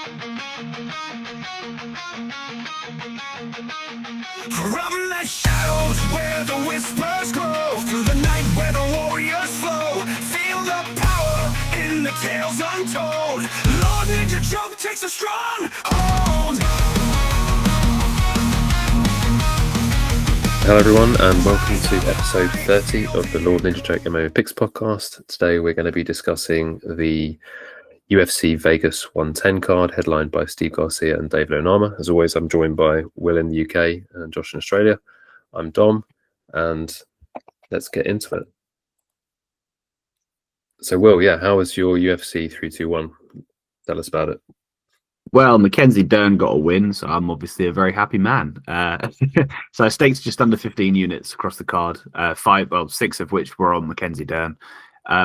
From the shadows where the whispers grow, through the night where the warriors flow, feel the power in the tales untold. Lord Ninja Joke takes a strong hold. Hello everyone and welcome to episode 30 of the Lord Ninja Joke MMA Picks podcast. Today we're going to be discussing the UFC Vegas 110 card headlined by Steve Garcia and David Onama. As always, I'm joined by Will in the UK and Josh in Australia. I'm Dom, and let's get into it. So Will, how was your UFC 321? Tell us about it. Well, Mackenzie Dern got a win, so I'm obviously a very happy man. So stakes just under 15 units across the card, 6 of which were on Mackenzie Dern.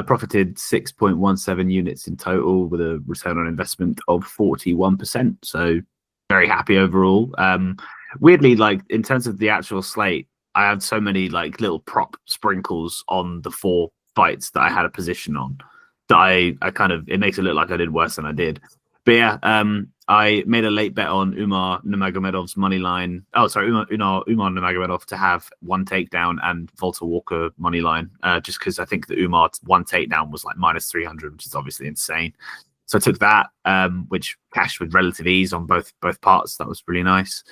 Profited 6.17 units in total with a return on investment of 41%. So very happy overall. Weirdly, like in terms of the actual slate, I had so many like little prop sprinkles on the 4 fights that I had a position on that I kind of, it makes it look like I did worse than I did. But yeah, I made a late bet on Umar Nurmagomedov's money line. Oh, sorry, Umar Nurmagomedov to have 1 takedown and Volta Walker money line, just because I think the Umar 1 takedown was like minus 300, which is obviously insane. So I took that, which cashed with relative ease on both parts. That was really nice.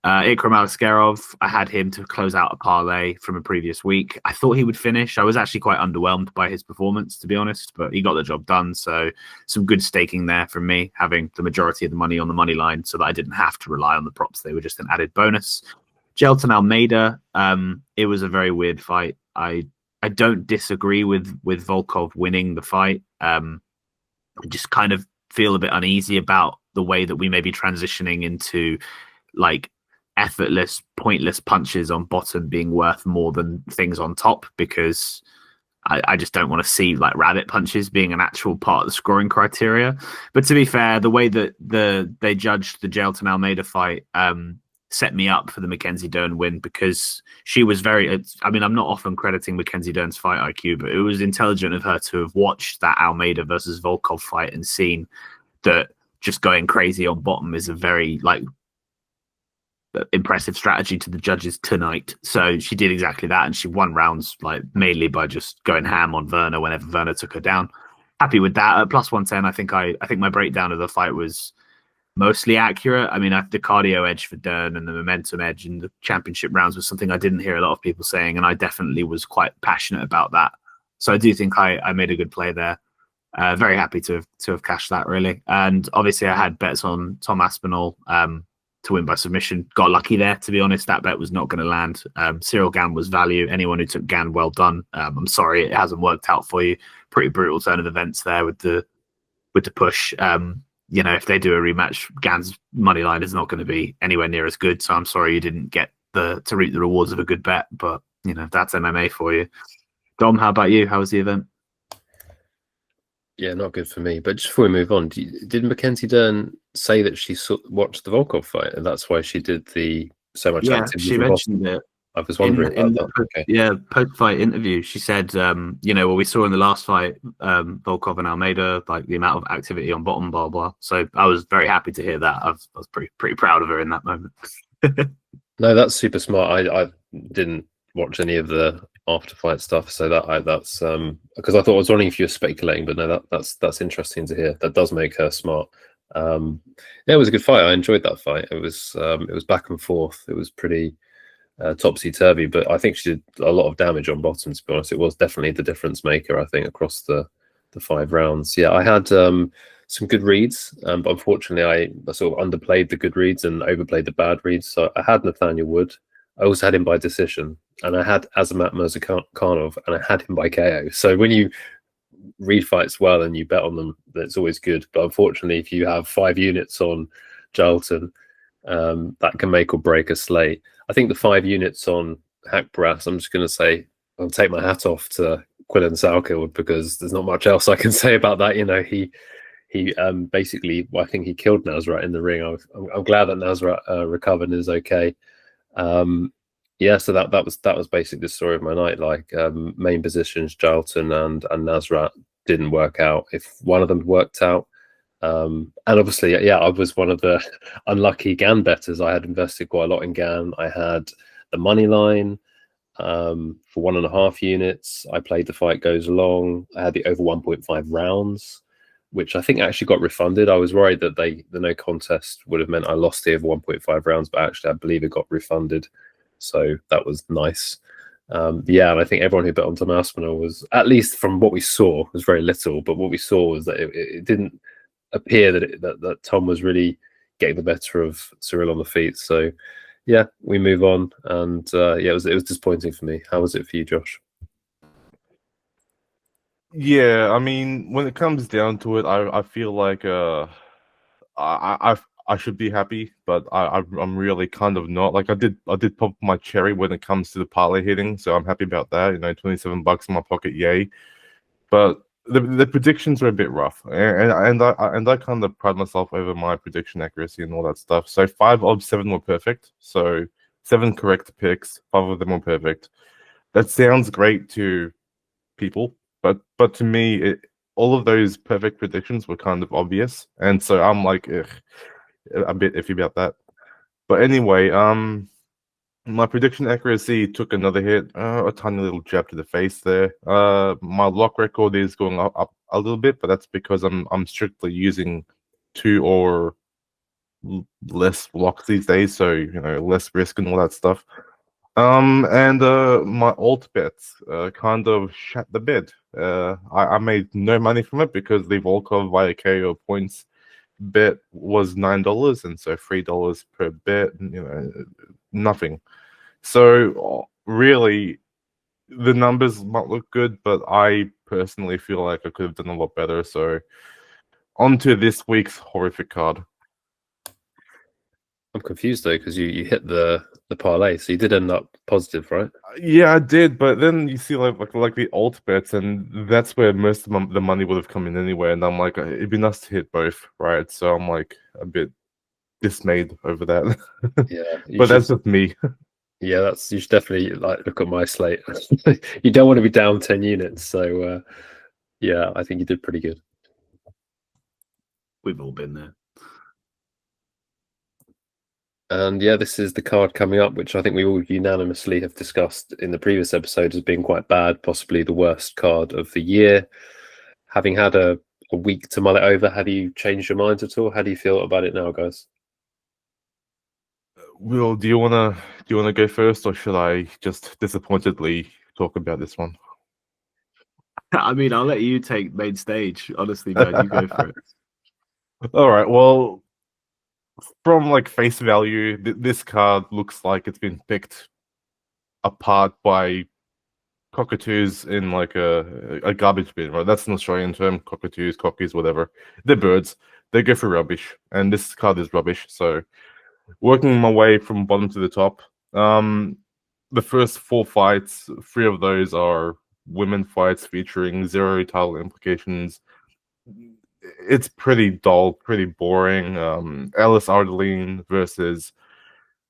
Ikram Aliskerov, I had him to close out a parlay from a previous week. I thought he would finish. I was actually quite underwhelmed by his performance, to be honest, but he got the job done. So some good staking there from me, having the majority of the money on the money line so that I didn't have to rely on the props. They were just an added bonus. Gelton Almeida, it was a very weird fight. I don't disagree with Volkov winning the fight. I just kind of feel a bit uneasy about the way that we may be transitioning into like effortless, pointless punches on bottom being worth more than things on top, because I just don't want to see like rabbit punches being an actual part of the scoring criteria. But to be fair, the way that they judged the Gelton Almeida fight set me up for the Mackenzie Dern win, because she was very, I'm not often crediting Mackenzie Dern's fight IQ, but it was intelligent of her to have watched that Almeida versus Volkov fight and seen that just going crazy on bottom is a very like impressive strategy to the judges tonight. So she did exactly that, and she won rounds like mainly by just going ham on Werner whenever Werner took her down. Happy with that. At plus 110, I think my breakdown of the fight was mostly accurate. I mean, the cardio edge for Dern and the momentum edge in the championship rounds was something I didn't hear a lot of people saying, and I definitely was quite passionate about that. So I do think I made a good play there. Very happy to have cashed that, really. And obviously I had bets on Tom Aspinall to win by submission. Got lucky there, to be honest. That bet was not going to land. Cyril Gann was value. Anyone who took Gann, well done. I'm sorry it hasn't worked out for you. Pretty brutal turn of events there with the push. If they do a rematch, Gann's money line is not going to be anywhere near as good. So I'm sorry you didn't get to reap the rewards of a good bet. But that's MMA for you. Dom, how about you? How was the event? Yeah, not good for me. But just before we move on, did Mackenzie Dern say that she watched the Volkov fight and that's why she did so much activity? She mentioned it. I was wondering about that. Okay. Yeah, post-fight interview, she said, what we saw in the last fight, Volkov and Almeida, like the amount of activity on bottom, blah, blah. So I was very happy to hear that. I was pretty proud of her in that moment. No, that's super smart. I didn't watch any of the after fight stuff, so that's because I thought I was wondering if you were speculating, but no, that's interesting to hear. That does make her smart. It was a good fight. I enjoyed that fight. It was back and forth. It was pretty topsy turvy, but I think she did a lot of damage on bottom. To be honest, it was definitely the difference maker. I think across the 5 rounds. Yeah, I had some good reads, but unfortunately, I sort of underplayed the good reads and overplayed the bad reads. So I had Nathaniel Wood. I also had him by decision, and I had Azamat Murzakanov, and I had him by KO. So when you read fights well and you bet on them, that's always good. But unfortunately, if you have 5 units on Gelton, that can make or break a slate. I think the 5 units on Hackbrass, I'm just going to say I'll take my hat off to Quillen Salkild, because there's not much else I can say about that. He basically, I think he killed Nasrat in the ring. I'm glad that Nasrat recovered and is okay. So that was basically the story of my night. Like main positions, Gelton and Nasrat didn't work out. If one of them worked out, And obviously, yeah, I was one of the unlucky GAN bettors. I had invested quite a lot in GAN. I had the money line for 1.5 units. I played the fight goes long. I had the over 1.5 rounds, which I think actually got refunded. I was worried that the no contest would have meant I lost the over 1.5 rounds, but actually I believe it got refunded. So that was nice. Yeah, and I think everyone who bet on Tom Aspinall was, at least from what we saw, was very little. But what we saw was that it didn't appear that Tom was really getting the better of Cyril on the feet. So yeah, we move on, and yeah, it was disappointing for me. How was it for you, Josh? Yeah, I mean, when it comes down to it, I feel like I should be happy, but I'm really kind of not. Like I did pop my cherry when it comes to the parlay hitting, so I'm happy about that. You know, $27 in my pocket, yay! But the predictions were a bit rough, and I kind of pride myself over my prediction accuracy and all that stuff. So 5 of 7 were perfect. So 7 correct picks, 5 of them were perfect. That sounds great to people, but to me, all of those perfect predictions were kind of obvious, and so I'm like, ugh, a bit iffy about that. But anyway, my prediction accuracy took another hit, a tiny little jab to the face there. My lock record is going up a little bit, but that's because I'm strictly using 2 or less locks these days, so you know, less risk and all that stuff. And my alt bets kind of shat the bed. I made no money from it because the Volkov via KO points bet was $9, and so $3 per bet, you know, nothing. So really, the numbers might look good, but I personally feel like I could have done a lot better. So on to this week's horrific card. I'm confused though, because you hit the parlay, so you did end up positive, right? Yeah, I did, but then you see like the alt bets, and that's where most of the money would have come in anyway. And I'm like, it'd be nice to hit both, right? So I'm like a bit dismayed over that. Yeah, but that's just me. Yeah, you should definitely like look at my slate. You don't want to be down 10 units, so yeah, I think you did pretty good. We've all been there. And yeah, this is the card coming up, which I think we all unanimously have discussed in the previous episode as being quite bad, possibly the worst card of the year. Having had a week to mull it over, have you changed your minds at all? How do you feel about it now, guys? Will, do you wanna go first, or should I just disappointedly talk about this one? I mean, I'll let you take main stage. Honestly, man, you go for it. All right. Well, from like face value, this card looks like it's been picked apart by cockatoos in like a garbage bin, right? That's an Australian term. Cockatoos, cockies, whatever. They're birds. They go for rubbish, and this card is rubbish. So, working my way from bottom to the top, the first 4 fights, 3 of those are women fights featuring 0 title implications. It's pretty dull, pretty boring. Alice Ardeline versus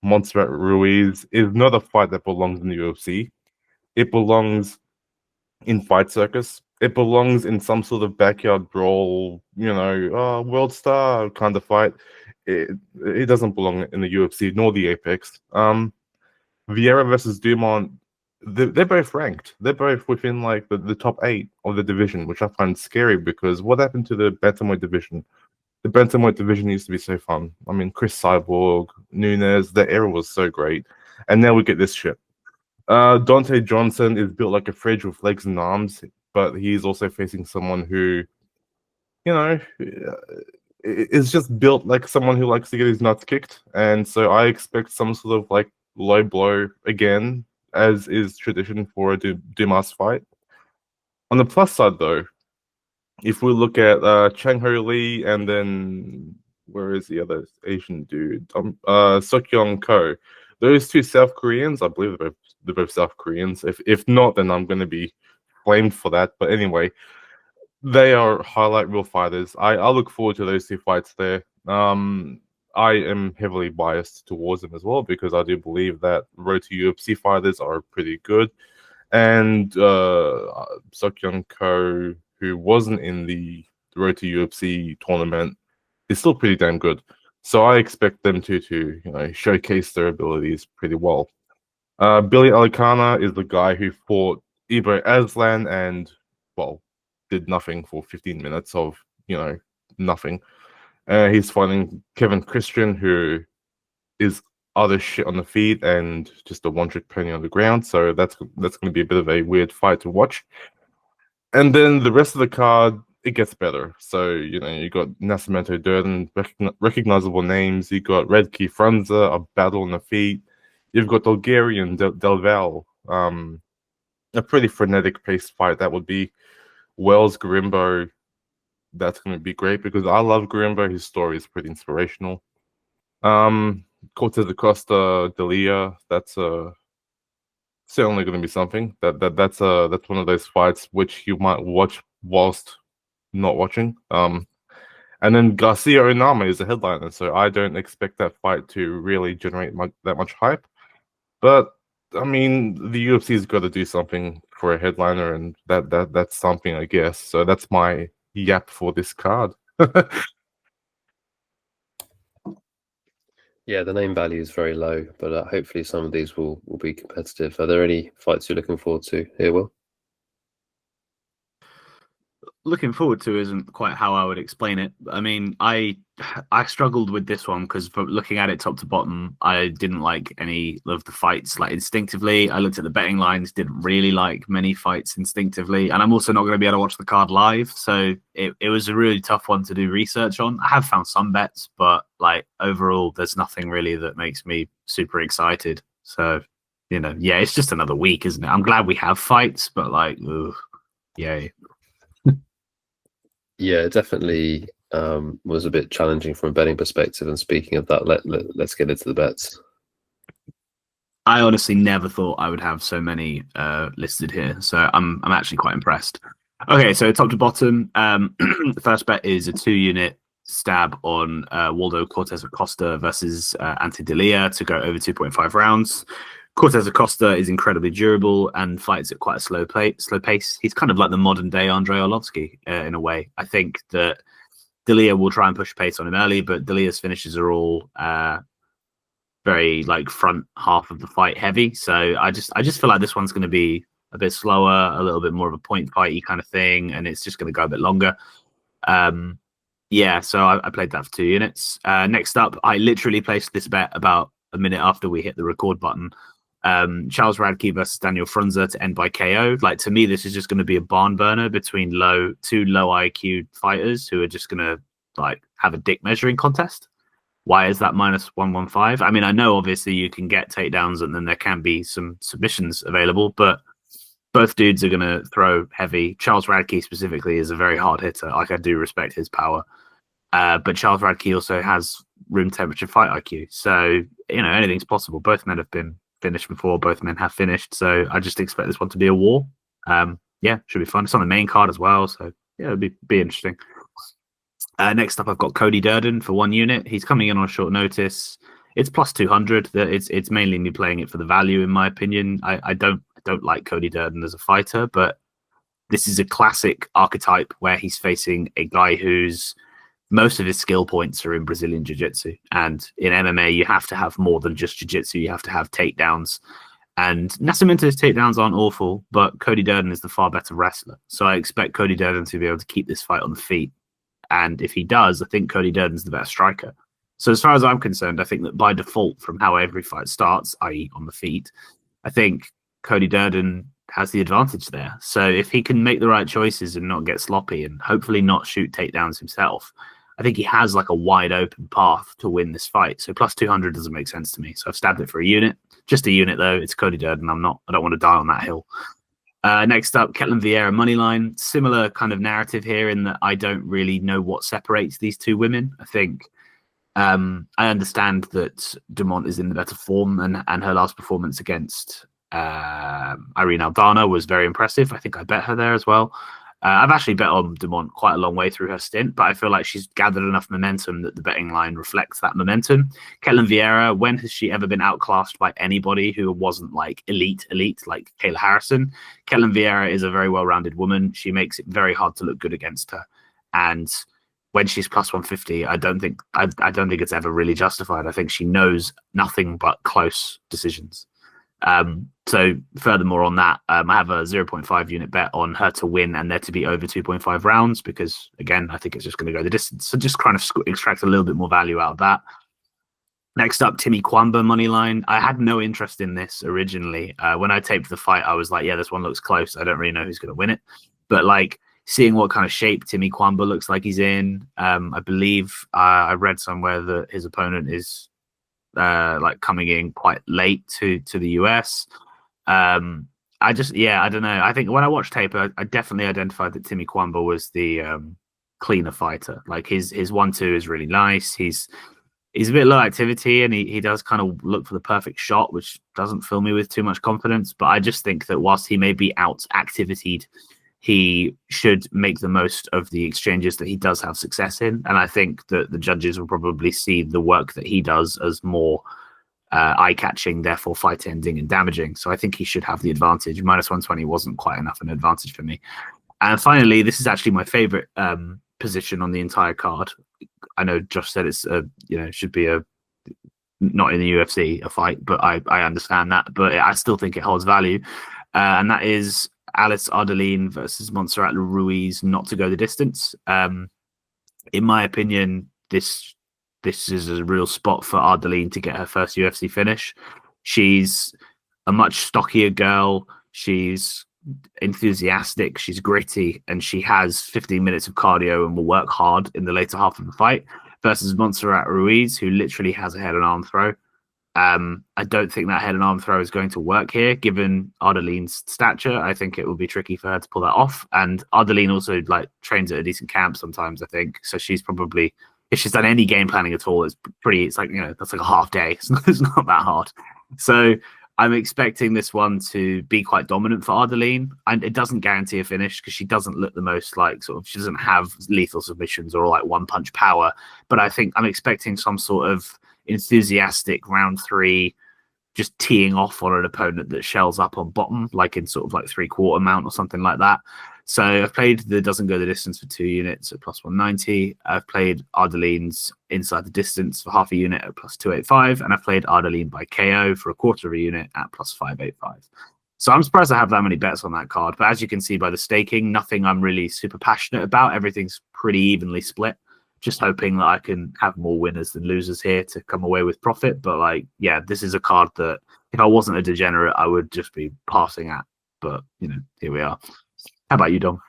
Montserrat Ruiz is not a fight that belongs in the UFC. It belongs in Fight Circus. It belongs in some sort of backyard brawl, you know, world star kind of fight. It doesn't belong in the UFC nor the Apex. Vieira versus Dumont, they're both ranked. They're both within like the top 8 of the division, which I find scary because what happened to the bantamweight division? The bantamweight division used to be so fun. I mean, Chris Cyborg, Nunes, the era was so great, and now we get this shit. Dante Johnson is built like a fridge with legs and arms, but he's also facing someone who, you know, is just built like someone who likes to get his nuts kicked, and so I expect some sort of like low blow again, as is tradition for a Dumas fight. On the plus side, though, if we look at Chang Ho Lee and then where is the other Asian dude? Seokyeong Ko. Those 2 South Koreans, I believe they're both South Koreans. If not, then I'm going to be blamed for that. But anyway, they are highlight reel fighters. I look forward to those 2 fights there. I am heavily biased towards them as well because I do believe that road to UFC fighters are pretty good. And Seokyeong Ko, who wasn't in the road to UFC tournament, is still pretty damn good. So I expect them to showcase their abilities pretty well. Billy Alicana is the guy who fought Ibo Aslan and, well, did nothing for 15 minutes of, nothing. He's fighting Kevin Christian, who is other shit on the feet and just a one-trick pony on the ground. So that's going to be a bit of a weird fight to watch. And then the rest of the card, it gets better. So, you got Nascimento Durden, recognizable names. You got Red Key Frunza, a battle on the feet. You've got Bulgarian Del Val, a pretty frenetic paced fight. That would be Wells Garimbo. That's going to be great because I love Garimbo. His story is pretty inspirational. Cortez Acosta, Delia. That's certainly going to be something. That's one of those fights which you might watch whilst not watching. And then Garcia Onama is a headliner, so I don't expect that fight to really generate that much hype. But I mean, the UFC's got to do something for a headliner, and that's something, I guess. So that's my yap for this card. Yeah, the name value is very low, but hopefully some of these will be competitive. Are there any fights you're looking forward to here, Will? Looking forward to isn't quite how I would explain it. I mean, I struggled with this one because looking at it top to bottom, I didn't like any of the fights like instinctively. I looked at the betting lines, didn't really like many fights instinctively, and I'm also not going to be able to watch the card live, so it was a really tough one to do research on. I have found some bets, but like overall, there's nothing really that makes me super excited. So yeah, it's just another week, isn't it? I'm glad we have fights, but like, ugh, yay. Yeah, it definitely was a bit challenging from a betting perspective. And speaking of that, let's get into the bets. I honestly never thought I would have so many listed here, so I'm actually quite impressed. Okay, so top to bottom, the first bet is a 2-unit stab on Waldo Cortez Acosta versus Ante Delia to go over 2.5 rounds. Cortez Acosta is incredibly durable and fights at quite a slow pace. He's kind of like the modern day Andrei Arlovsky in a way. I think that Delia will try and push pace on him early, but Delia's finishes are all very like front half of the fight heavy. So I just feel like this one's going to be a bit slower, a little bit more of a point fighty kind of thing, and it's just going to go a bit longer. Yeah, so I played that for 2 units. Next up, I literally placed this bet about a minute after we hit the record button. Charles Radke versus Daniel Frunza to end by KO. Like, to me, this is just going to be a barn burner between two low IQ fighters who are just going to like have a dick measuring contest. Why is that -115? I mean, I know obviously you can get takedowns and then there can be some submissions available, but both dudes are going to throw heavy. Charles Radke specifically is a very hard hitter. Like, I do respect his power. But Charles Radke also has room temperature fight IQ. So, anything's possible. Both men have been finished before. Both men have finished. So I just expect this one to be a war. Yeah, should be fun. It's on the main card as well. So, yeah, it'll be interesting. Next up, I've got Cody Durden for 1 unit. He's coming in on short notice. It's +200. It's mainly me playing it for the value, in my opinion. I don't like Cody Durden as a fighter, but this is a classic archetype where he's facing a guy who's most of his skill points are in Brazilian Jiu-Jitsu. And in MMA, you have to have more than just Jiu-Jitsu. You have to have takedowns. And Nascimento's takedowns aren't awful, but Cody Durden is the far better wrestler. So I expect Cody Durden to be able to keep this fight on the feet. And if he does, I think Cody Durden's the better striker. So as far as I'm concerned, I think that by default, from how every fight starts, i.e. on the feet, I think Cody Durden has the advantage there. So if he can make the right choices and not get sloppy and hopefully not shoot takedowns himself, I think he has like a wide open path to win this fight. So +200 doesn't make sense to me. So I've stabbed it for a unit. Just a unit though. It's Cody Durden. I don't want to die on that hill. Next up, Ketlen Vieira moneyline. Similar kind of narrative here in that I don't really know what separates these two women. I think I understand that Dumont is in the better form, and her last performance against Irene Aldana was very impressive. I think I bet her there as well. I've actually bet on Dumont quite a long way through her stint, but I feel like she's gathered enough momentum that the betting line reflects that momentum. Ketlen Vieira, when has she ever been outclassed by anybody who wasn't like elite, like Kayla Harrison? Ketlen Vieira is a very well-rounded woman. She makes it very hard to look good against her. And when she's plus 150, I don't think it's ever really justified. I think she knows nothing but close decisions. So furthermore on that, I have a 0.5 unit bet on her to win and there to be over 2.5 rounds, because again, I think it's just going to go the distance. So just kind of extract a little bit more value out of that. Next up, Timmy Kwamba money line. I had no interest in this originally. When I taped the fight, I was like, yeah, this one looks close. I don't really know who's going to win it. But like seeing what kind of shape Timmy Kwamba looks like he's in, I believe I read somewhere that his opponent is like coming in quite late to the US. I don't know. I think when I watched tape, I definitely identified that Timmy Kwamba was the cleaner fighter. Like his 1-2 is really nice. He's a bit low activity, and he does kind of look for the perfect shot, which doesn't fill me with too much confidence. But I just think that whilst he may be out activitied, he should make the most of the exchanges that he does have success in. And I think that the judges will probably see the work that he does as more eye-catching, therefore fight-ending and damaging. So I think he should have the advantage. Minus 120 wasn't quite enough an advantage for me. And finally, this is actually my favorite position on the entire card. I know Josh said it's should be a not in the UFC a fight, but I understand that. But I still think it holds value, and that is Alice Ardeline versus Montserrat Ruiz, not to go the distance. In my opinion, this is a real spot for Ardeline to get her first UFC finish. She's a much stockier girl. She's enthusiastic, she's gritty, and she has 15 minutes of cardio and will work hard in the later half of the fight, versus Montserrat Ruiz, who literally has a head and arm throw. I don't think that head and arm throw is going to work here, given Ardeline's stature. I think it will be tricky for her to pull that off. And Ardeline also like trains at a decent camp sometimes, I think. So she's probably, if she's done any game planning at all, it's like, that's like a half day. It's not that hard. So I'm expecting this one to be quite dominant for Ardeline, and it doesn't guarantee a finish because she doesn't look the most like she doesn't have lethal submissions or like one punch power. But I think I'm expecting some sort of enthusiastic round 3, just teeing off on an opponent that shells up on bottom, like in sort of like 3/4 mount or something like that. So I've played the doesn't go the distance for 2 units at plus 190. I've played Ardeline's inside the distance for half a unit at plus 285, and I've played Ardeline by KO for 1/4 of a unit at plus 585. So I'm surprised I have that many bets on that card. But as you can see by the staking, nothing I'm really super passionate about. Everything's pretty evenly split. Just hoping that I can have more winners than losers here to come away with profit. But like, yeah, this is a card that if I wasn't a degenerate, I would just be passing at. But here we are. How about you, Dom?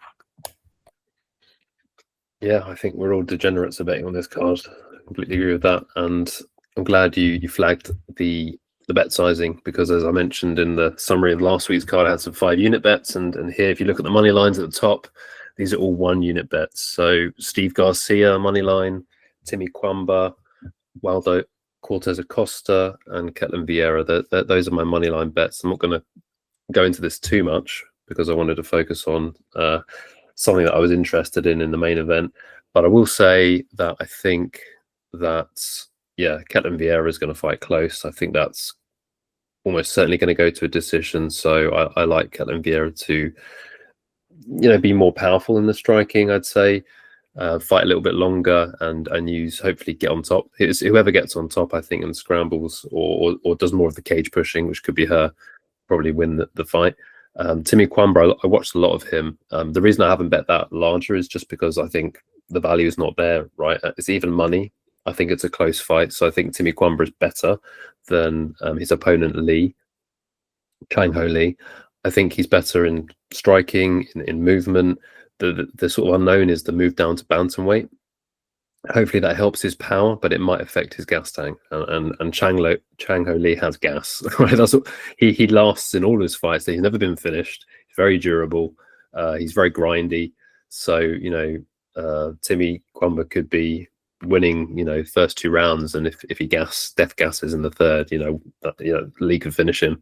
Yeah, I think we're all degenerates of betting on this card. I completely agree with that. And I'm glad you flagged the bet sizing, because as I mentioned in the summary of last week's card, I had some 5-unit bets. And here, if you look at the money lines at the top, these are all 1-unit bets. So Steve Garcia, money line, Timmy Kwamba, Waldo Cortez Acosta, and Ketlin Vieira. Those are my money line bets. I'm not going to go into this too much because I wanted to focus on something that I was interested in the main event. But I will say that I think that, Ketlin Vieira is going to fight close. I think that's almost certainly going to go to a decision. So I like Ketlin Vieira to be more powerful in the striking, I'd say, fight a little bit longer and use, hopefully get on top. It's whoever gets on top, I think, and scrambles or does more of the cage pushing, which could be her, probably win the fight. Timmy Kwamba, I watched a lot of him. The reason I haven't bet that larger is just because I think the value is not there, right? It's even money. I think it's a close fight. So I think Timmy Kwamba is better than his opponent Chang Ho Lee. I think he's better in striking, in movement. The sort of unknown is the move down to bantamweight. Hopefully that helps his power, but it might affect his gas tank. And Chang Ho Lee has gas. Right? That's what, he lasts in all his fights. He's never been finished. He's very durable. He's very grindy. So Timmy Kwamba could be winning first 2 rounds, and if he death gasses in the third, Lee could finish him.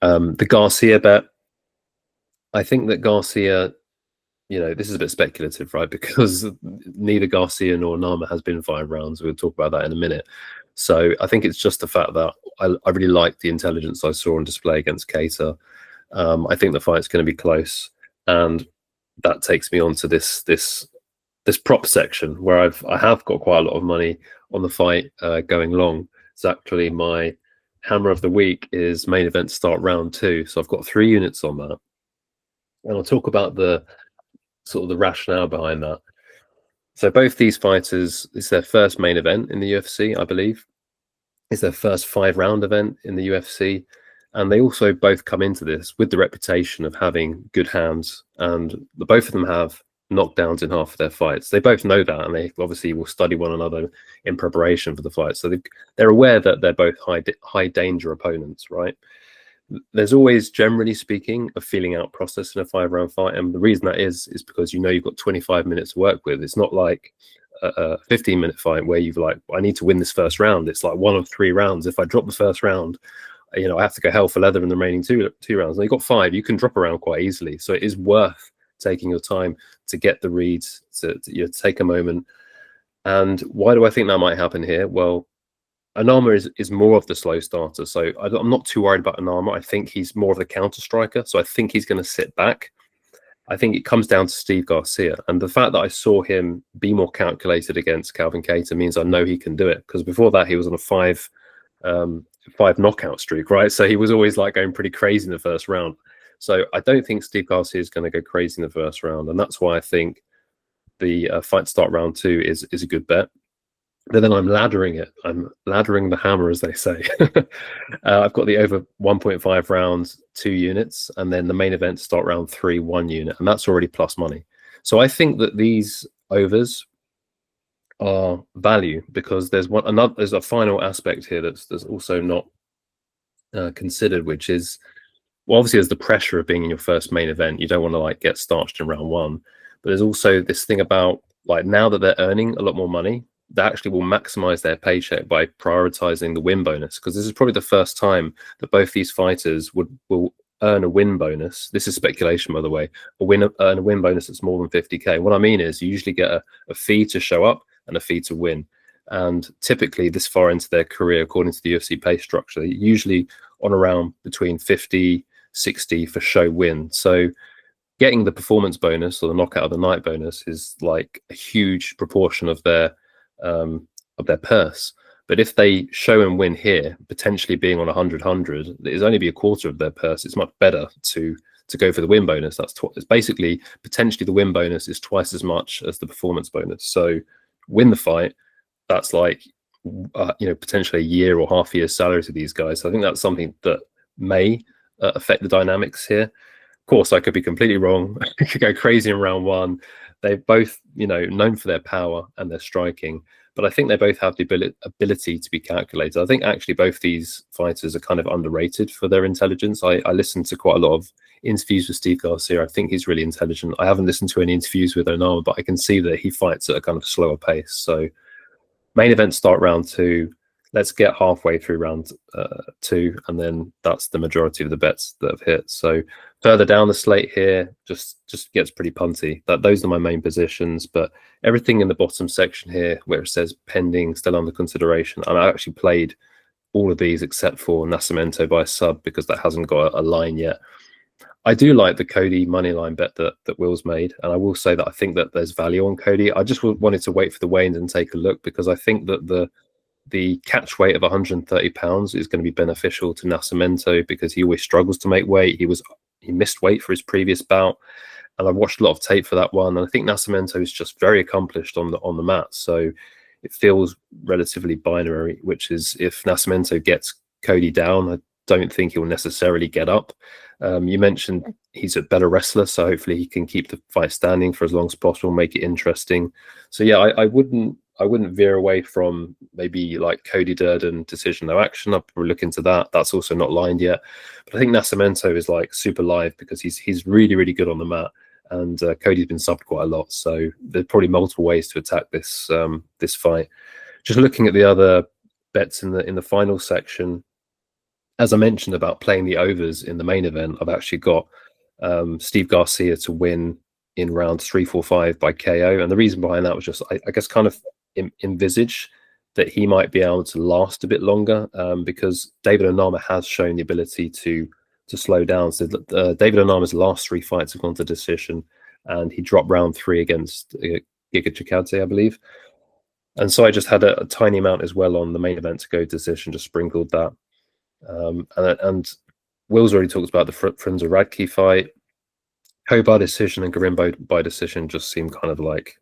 The Garcia bet, I think that Garcia, this is a bit speculative, right? Because neither Garcia nor Onama has been 5 rounds. We'll talk about that in a minute. So I think it's just the fact that I really like the intelligence I saw on display against Keita. I think the fight's going to be close, and that takes me on to this this prop section where I have got quite a lot of money on the fight going long. It's actually my hammer of the week is main event start round 2. So I've got 3 units on that, and I'll talk about the sort of the rationale behind that. So both these fighters, it's their first main event in the UFC, I believe. It's their first 5-round event in the UFC. And they also both come into this with the reputation of having good hands. And both of them have knockdowns in half of their fights. They both know that, and they obviously will study one another in preparation for the fight. So they're aware that they're both high danger opponents, right? There's always, generally speaking, a feeling out process in a 5-round fight, and the reason that is because you know you've got 25 minutes to work with. It's not like a 15-minute fight where you've like, I need to win this first round. It's like 1 of 3 rounds. If I drop the first round, you know, I have to go hell for leather in the remaining two rounds. And you've got 5, you can drop around quite easily. So it is worth taking your time to get the reads, to you know, take a moment. And why do I think that might happen here? Well, Onama is more of the slow starter, so I'm not too worried about Onama. I think he's more of the counter striker, so I think he's going to sit back. I think it comes down to Steve Garcia, and the fact that I saw him be more calculated against Calvin Kattar means I know he can do it, because before that he was on a 5 knockout streak, right? So he was always like going pretty crazy in the first round. So I don't think Steve Garcia is going to go crazy in the first round, and that's why I think the fight start round 2 is a good bet. But then I'm laddering it. I'm laddering the hammer, as they say. I've got the over 1.5 rounds, 2 units, and then the main event start round 3, 1 unit, and that's already plus money. So I think that these overs are value, because there's a final aspect here that's also not considered, which is, well, obviously there's the pressure of being in your first main event. You don't want to like get starched in round 1, but there's also this thing about like, now that they're earning a lot more money, they actually will maximize their paycheck by prioritizing the win bonus, because this is probably the first time that both these fighters will earn a win bonus. This is speculation, by the way. Earn a win bonus that's more than 50k. What I mean is, you usually get a fee to show up and a fee to win, and typically this far into their career, according to the UFC pay structure, usually on around between 50, 60 for show win. So getting the performance bonus or the knockout of the night bonus is like a huge proportion of their purse. But if they show and win here, potentially being on 100, it's only be a quarter of their purse. It's much better to go for the win bonus. It's basically, potentially the win bonus is twice as much as the performance bonus. So win the fight, that's like potentially a year or half a year's salary to these guys. So I think that's something that may affect the dynamics here. Of course, I could be completely wrong. I could go crazy in round 1. They're both, known for their power and their striking, but I think they both have the ability to be calculated. I think actually both these fighters are kind of underrated for their intelligence. I listened to quite a lot of interviews with Steve Garcia. I think he's really intelligent. I haven't listened to any interviews with Onama, but I can see that he fights at a kind of slower pace. So main event start round 2. Let's get halfway through round 2, and then that's the majority of the bets that have hit. So further down the slate here just gets pretty punty. Those are my main positions, but everything in the bottom section here where it says pending, still under consideration, and I actually played all of these except for Nascimento by sub, because that hasn't got a line yet. I do like the Cody money line bet that Will's made, and I will say that I think that there's value on Cody. I just wanted to wait for the weigh-ins and take a look, because I think that the catch weight of 130 pounds is going to be beneficial to Nascimento, because he always struggles to make weight. He missed weight for his previous bout, and I watched a lot of tape for that one. And I think Nascimento is just very accomplished on the mat. So it feels relatively binary, which is, if Nascimento gets Cody down, I don't think he'll necessarily get up. You mentioned he's a better wrestler, so hopefully he can keep the fight standing for as long as possible, make it interesting. So yeah, I wouldn't veer away from maybe like Cody Durden decision no action. I'll probably look into that. That's also not lined yet. But I think Nascimento is like super live, because he's really, really good on the mat, and Cody's been subbed quite a lot. So there's probably multiple ways to attack this this fight. Just looking at the other bets in the final section, as I mentioned about playing the overs in the main event, I've actually got Steve Garcia to win in rounds 3, 4, 5 by KO. And the reason behind that was just, I guess, kind of envisage that he might be able to last a bit longer, because David Onama has shown the ability to slow down. So David Onama's last 3 fights have gone to decision, and he dropped round 3 against Giga Chikadze, I believe. And so I just had a tiny amount as well on the main event to go decision, just sprinkled that. And Will's already talked about the Frunze Radke fight. Ho by decision and Garimbo by decision just seem kind of like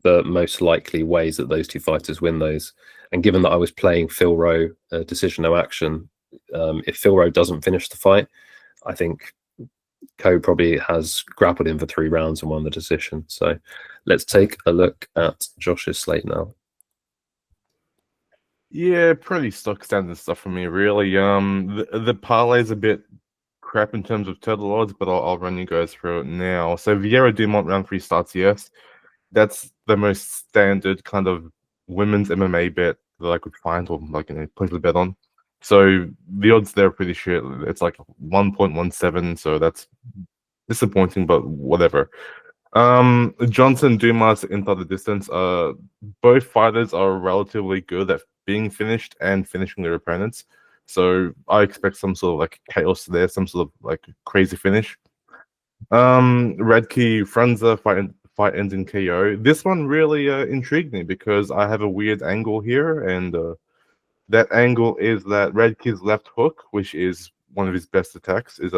the most likely ways that those two fighters win those. And given that I was playing Phil Rowe, decision no action, if Phil Rowe doesn't finish the fight, I think Ko probably has grappled him for 3 rounds and won the decision. So let's take a look at Josh's slate now. Yeah, pretty stock standard stuff for me, really. The parlay's a bit crap in terms of total odds, but I'll run you guys through it now. So Vieira Dumont round 3 starts, yes. That's the most standard kind of women's MMA bet that I could find, or like, place a bet on. So the odds there are pretty shit. It's like 1.17, so that's disappointing, but whatever. Johnson, Dumas inside the distance. Both fighters are relatively good at being finished and finishing their opponents. So I expect some sort of like chaos there, some sort of like crazy finish. Radke Frunze fight ends in KO. This one really intrigued me because I have a weird angle here, and that angle is that Radke's left hook, which is one of his best attacks, is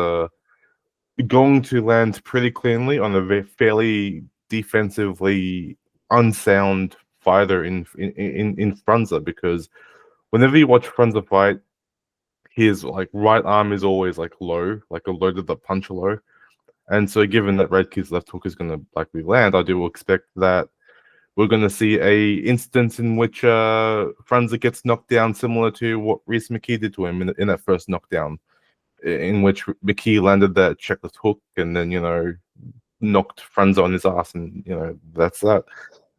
going to land pretty cleanly on a fairly defensively unsound fighter in Frunze, because whenever you watch Frunze fight, his like right arm is always like low, like a loaded up punch low. And so given that Radke's left hook is going to likely land, I do expect that we're going to see a instance in which Frunze gets knocked down, similar to what Reese McKee did to him in that first knockdown, in which McKee landed that check left hook and then, knocked Frunze on his ass, and, that's that.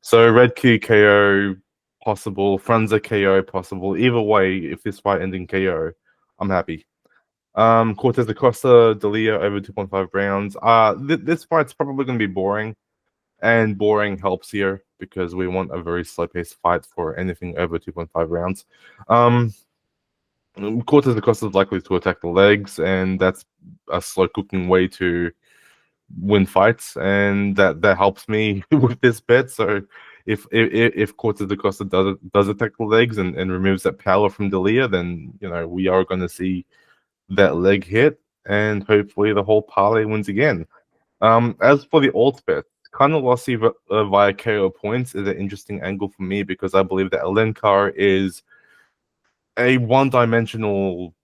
So Radke KO possible, Frunze KO possible. Either way, if this fight ends in KO, I'm happy. Cortez Acosta, D'Elia over 2.5 rounds. This fight's probably going to be boring, and boring helps here because we want a very slow-paced fight for anything over 2.5 rounds. Cortez Acosta is likely to attack the legs, and that's a slow-cooking way to win fights, and that helps me with this bet. So if Cortez Acosta does attack the legs and removes that power from D'Elia, then we are going to see that leg hit, and hopefully the whole parlay wins again. As for the alt bet, Kanelossi via KO points is an interesting angle for me because I believe that Alenkar is a one-dimensional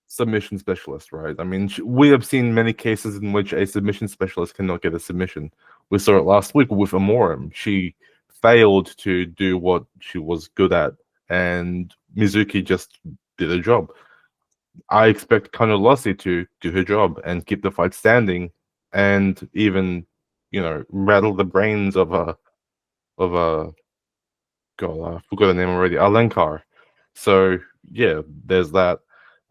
submission specialist, right? I mean, we have seen many cases in which a submission specialist cannot get a submission. We saw it last week with Amorim. She failed to do what she was good at, and Mizuki just did a job. I expect Kanelossi to do her job and keep the fight standing, and even, rattle the brains of a God, I forgot the name already, Alenkar. So yeah, there's that.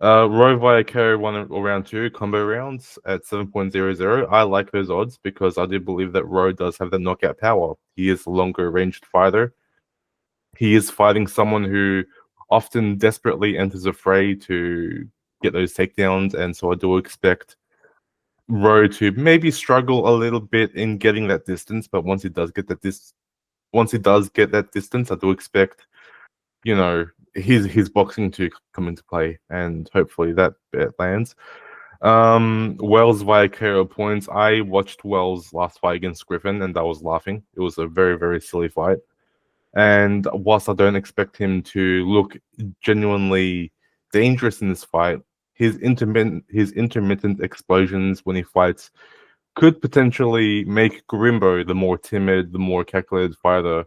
Roe via KO 1 or round 2 combo rounds at 7.00. I like those odds because I do believe that Roe does have the knockout power. He is a longer ranged fighter. He is fighting someone who often desperately enters a fray to get those takedowns, and so I do expect Roe to maybe struggle a little bit in getting that distance. But once he does get that distance, I do expect his boxing to come into play, and hopefully that bet lands. Wells via KO points. I watched Wells' last fight against Griffin, and I was laughing. It was a very, very silly fight. And whilst I don't expect him to look genuinely dangerous in this fight, his intermittent explosions when he fights could potentially make Garimbo, the more timid, the more calculated fighter,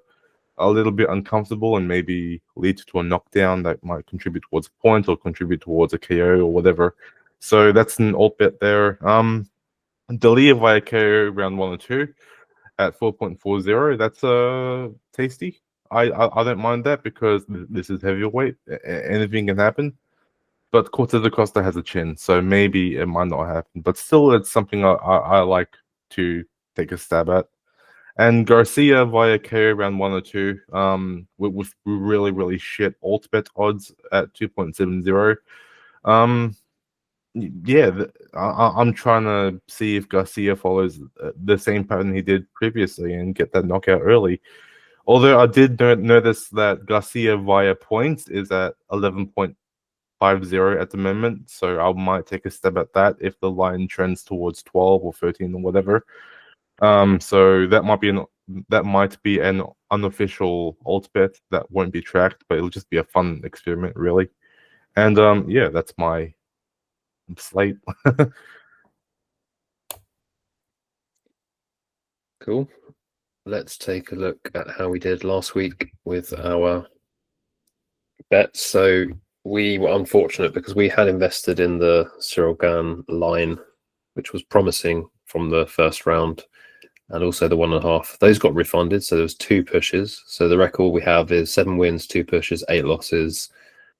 a little bit uncomfortable, and maybe lead to a knockdown that might contribute towards a point or contribute towards a KO or whatever. So that's an alt bet there. D'Elia via KO round 1 or 2 at 4.40. That's tasty. I don't mind that because this is heavyweight. Anything can happen. But Cortez Acosta has a chin, so maybe it might not happen. But still, it's something I like to take a stab at. And Garcia via KO round 1 or 2, with really, really shit alt bet odds at 2.70. yeah, I'm trying to see if Garcia follows the same pattern he did previously and get that knockout early. Although I did notice that Garcia via points is at 11.50 at the moment, so I might take a stab at that if the line trends towards 12 or 13 or whatever. So that might be an unofficial alt bet that won't be tracked, but it'll just be a fun experiment, really. And yeah, that's my slate. Cool. Let's take a look at how we did last week with our bets. So we were unfortunate because we had invested in the Cyril Gane line, which was promising from the first round, and also the 1.5. Those got refunded, so there was 2 pushes. So the record we have is 7 wins, 2 pushes, 8 losses.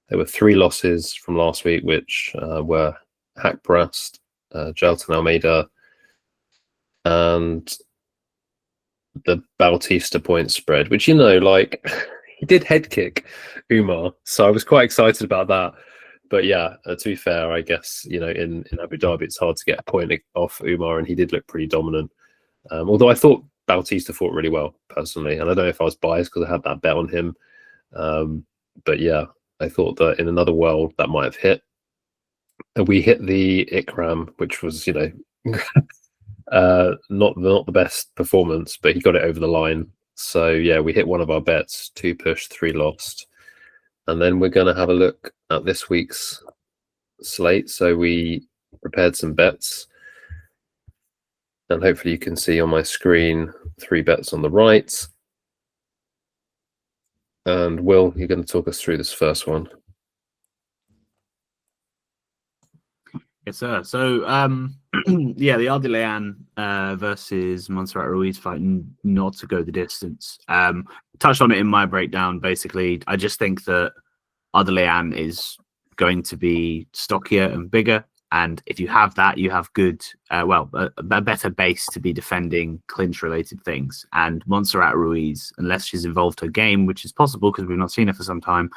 There were 3 losses from last week, which were Hackbrast, Gelton Almeida, and the Bautista point spread, which, you know, like he did head kick Umar, so I was quite excited about that. But yeah, to be fair, I guess, you know, in Abu Dhabi it's hard to get a point off Umar, and he did look pretty dominant. Although I thought Bautista fought really well personally, and I don't know if I was biased because I had that bet on him. But yeah, I thought that in another world that might have hit. And we hit the Ikram, which was, you know, not the best performance, but he got it over the line. So yeah, we hit one of our bets, 2 push, 3 lost. And then we're going to have a look at this week's slate. So we prepared some bets, and hopefully you can see on my screen 3 bets on the right. And Will, you're going to talk us through this first one. Yes, sir. So, yeah, the Ardelean versus Montserrat Ruiz fight, not to go the distance. Touched on it in my breakdown. Basically, I just think that Ardelean is going to be stockier and bigger, and if you have that, you have good, a better base to be defending clinch-related things. And Montserrat Ruiz, unless she's evolved her game, which is possible because we've not seen her for some time,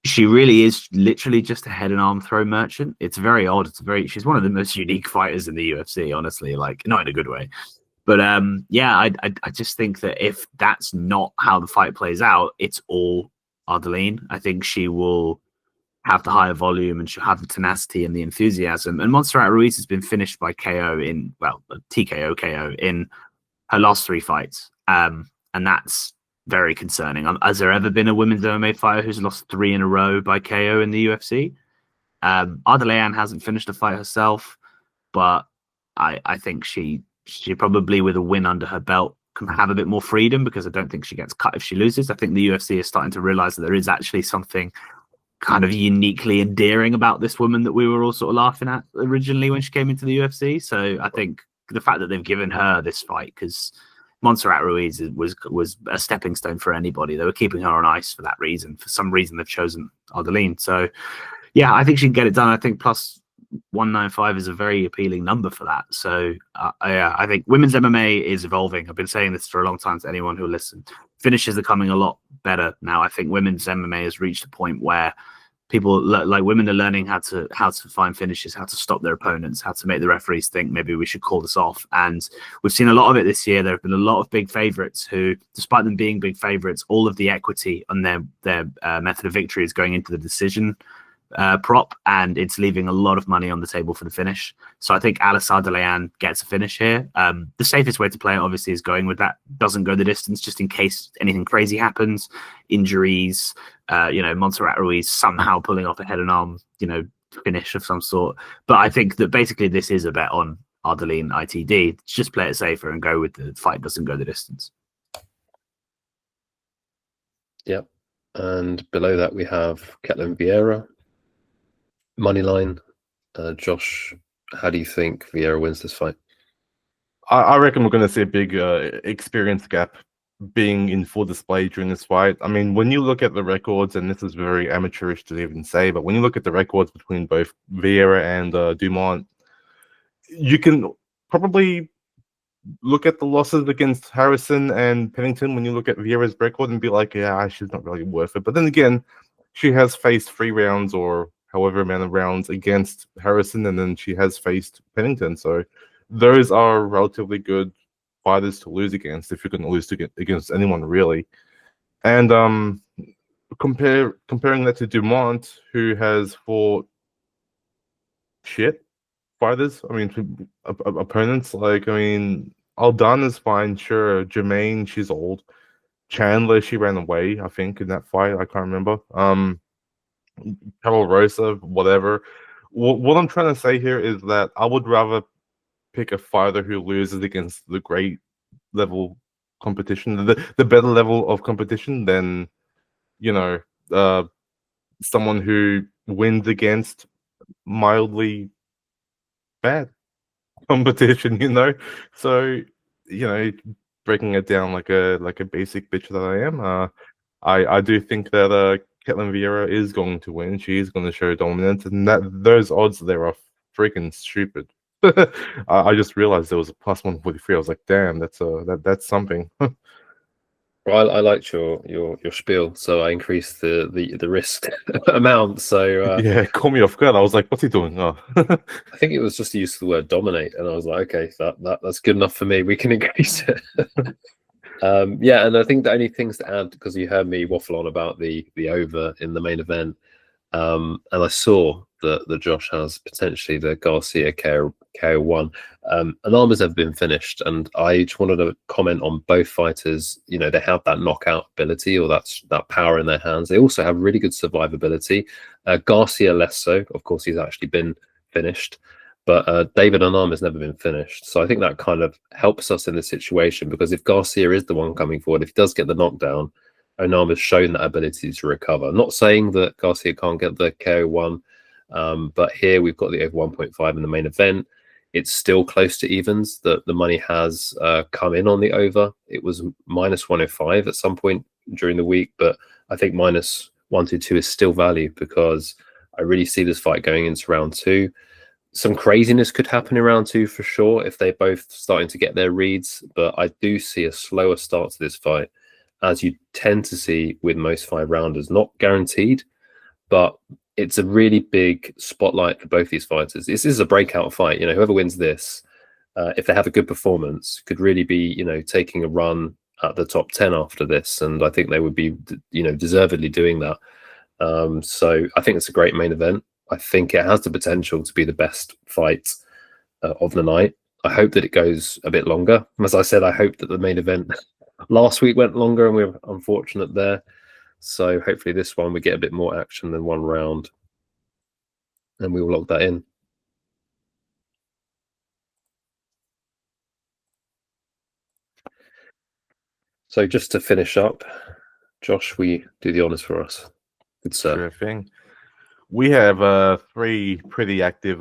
she really is literally just a head and arm throw merchant. It's very odd. She's one of the most unique fighters in the UFC, honestly, like not in a good way. But yeah, I just think that if that's not how the fight plays out, it's all Ardelean. I think she will have the higher volume and she'll have the tenacity and the enthusiasm. And Montserrat Ruiz has been finished by KO TKO KO in her last 3 fights. And that's very concerning. Has there ever been a women's MMA fighter who's lost 3 in a row by KO in the UFC? Ardelean hasn't finished a fight herself, but I think she probably, with a win under her belt, can have a bit more freedom, because I don't think she gets cut if she loses. I think the UFC is starting to realize that there is actually something kind of uniquely endearing about this woman that we were all sort of laughing at originally when she came into the UFC. So I think the fact that they've given her this fight, because Montserrat Ruiz was a stepping stone for anybody. They were keeping her on ice for that reason. For some reason, they've chosen Ardelean. So, yeah, I think she can get it done. I think plus 195 is a very appealing number for that. So, I think women's MMA is evolving. I've been saying this for a long time to anyone who'll listen. Finishes are coming a lot better now. I think women's MMA has reached a point where people, like women, are learning how to find finishes, how to stop their opponents, how to make the referees think maybe we should call this off. And we've seen a lot of it this year. There have been a lot of big favorites who, despite them being big favorites, all of the equity on their method of victory is going into the decision prop, and it's leaving a lot of money on the table for the finish. So I think Alice Ardelean gets a finish here. The safest way to play it, obviously, is going with that doesn't go the distance, just in case anything crazy happens, injuries, Montserrat Ruiz somehow pulling off a head and arm, finish of some sort. But I think that basically this is a bet on Ardelean ITD. Just play it safer and go with the fight doesn't go the distance. Yep. And below that we have Ketlin Vieira. Moneyline. Josh, how do you think Vieira wins this fight? I reckon we're going to see a big experience gap being in full display during this fight. I mean, when you look at the records, and this is very amateurish to even say, but when you look at the records between both Vieira and Dumont, you can probably look at the losses against Harrison and Pennington when you look at Vieira's record and be like, yeah, she's not really worth it. But then again, she has faced 3 rounds or however amount of rounds against Harrison, and then she has faced Pennington. So those are relatively good fighters to lose against if you're going to lose against anyone really. And comparing that to Dumont, who has fought shit fighters. I mean, opponents. Like, I mean, Aldana's fine, sure. Jermaine, she's old. Chandler, she ran away, I think, in that fight. I can't remember. Carol Rosa, whatever. What I'm trying to say here is that I would rather pick a fighter who loses against the great level competition, the better level of competition, than, you know, someone who wins against mildly bad competition, you know. So, you know, breaking it down like a basic bitch that I am, I do think that Ketlen Vieira is going to win. She is going to show dominance, and that those odds there are freaking stupid. I just realized there was a plus 143. I was like, damn, that's something. Well, I liked your spiel, so I increased the risk amount. So yeah, caught me off guard. I was like, what's he doing? Oh. I think it was just the use of the word dominate, and I was like, okay, that's good enough for me. We can increase it. Yeah, and I think the only things to add, because you heard me waffle on about the over in the main event, and I saw that Josh has potentially the Garcia KO1. Onama's never been finished, and I just wanted to comment on both fighters. You know, they have that knockout ability, or that power in their hands. They also have really good survivability. Garcia less so. Of course, he's actually been finished, but David Onama's never been finished. So I think that kind of helps us in this situation, because if Garcia is the one coming forward, if he does get the knockdown, Onama's shown that ability to recover. Not saying that Garcia can't get the KO1, but here we've got the over 1.5 in the main event. It's still close to evens. The money has come in on the over. It was minus 105 at some point during the week, but I think minus 122 is still value, because I really see this fight going into round 2. Some craziness could happen in round 2 for sure if they're both starting to get their reads, but I do see a slower start to this fight, as you tend to see with most 5-rounders. Not guaranteed, but it's a really big spotlight for both these fighters. This is a breakout fight. You know, whoever wins this, if they have a good performance, could really be, you know, taking a run at the top 10 after this. And I think they would be, you know, deservedly doing that. So I think it's a great main event. I think it has the potential to be the best fight of the night. I hope that it goes a bit longer. As I said, I hope that the main event last week went longer, and we were unfortunate there. So hopefully this one we get a bit more action than one round, and we will lock that in. So just to finish up, Josh, will you do the honors for us? Good sir. Sure thing. We have 3 pretty active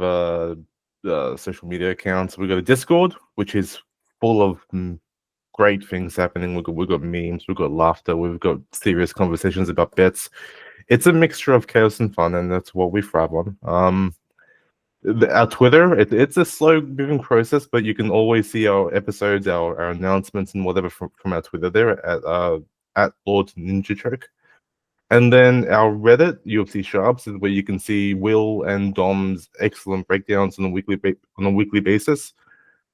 social media accounts. We've got a Discord, which is full of great things happening. We've got memes, we've got laughter, we've got serious conversations about bets. It's a mixture of chaos and fun, and that's what we thrive on. Our Twitter, it's a slow moving process, but you can always see our episodes, our announcements, and whatever from our Twitter there at Lord Ninja Choke. And then our Reddit, UFC Sharps, is where you can see Will and Dom's excellent breakdowns on a weekly basis.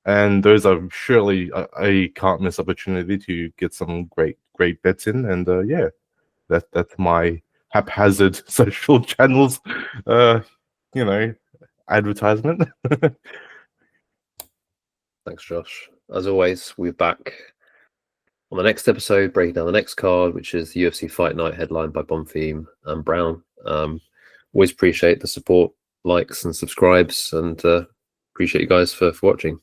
And those are surely a can't miss opportunity to get some great bets in. And yeah, that's my haphazard social channels, you know, advertisement. Thanks, Josh. As always, we're back on the next episode, breaking down the next card, which is the UFC Fight Night, headlined by Bonfim and Brown. Always appreciate the support, likes and subscribes, and appreciate you guys for watching.